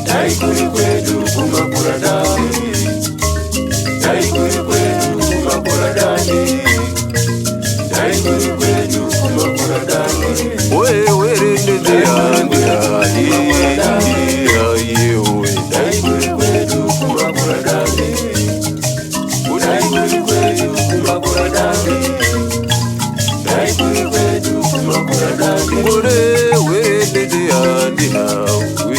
dai kuri kwetu kumakuradani, dai kuri kwetu kumakuradani, dai kuri kwetu kumakuradani. Wewe rende andi ayewe, dai kuri kwetu kumakuradani, dai kuri kwetu kumakuradani, dai kuri kwetu kumakuradani. Wewe rende andi awe.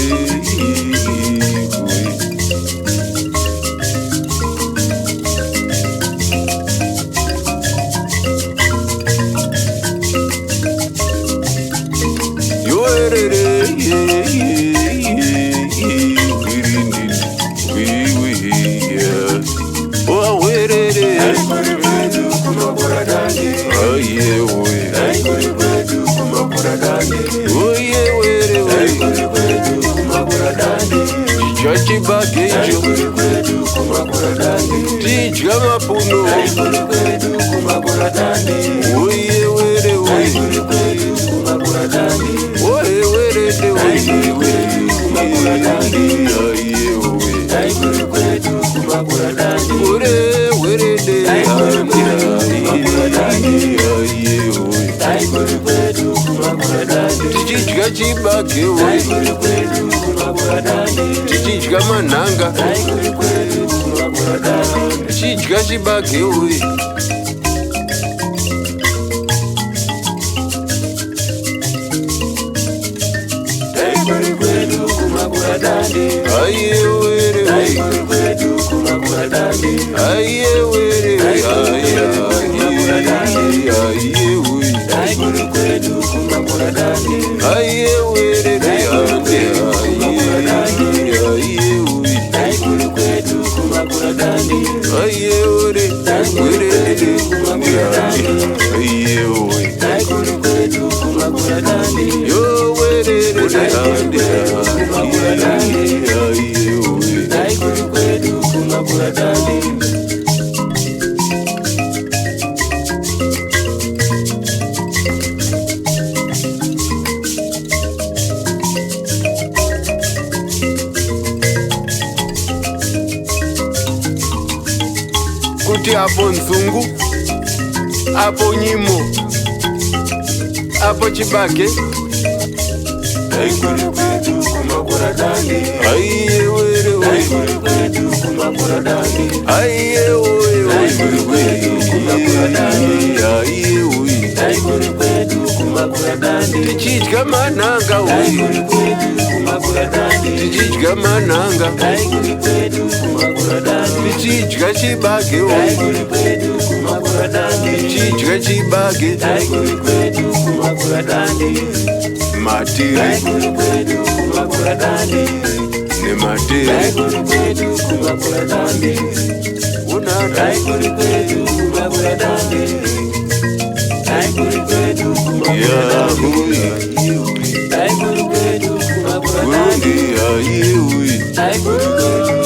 Chibagejo Tijga mapuno Oye were oye Oye were de oye Ore were de Tijga chibage oye Tijga mananga Tijga chibage oye Aye were aye were kuti apo nzungu, apo nyimo, apo chibage. Dai kuri kwetu kumakuradani, aiye were oye. Dai kuri kwetu kumakuradani, aiye oye. Dai kuri kwetu kumakuradani, aiye oye. Dai kuri kwetu kumakuradani, tichitga mananga oye. Dai kuri kwetu kumakuradani, tichitga mananga. Dai kuri kwetu kumakuradani, tichitga chibage oye. Dai kuri kwetu kumakuradani, tichitga chibage. Dai kuri kwetu kumakuradani. Matiri dai kuri kwetu kumakuradani, ne matiri dai kuri kwetu kumakuradani, una dai kuri kwetu kumakuradani, dai kuri kwetu kumakuradani, dai kuri kwetu kumakuradani, dai kuri kwetu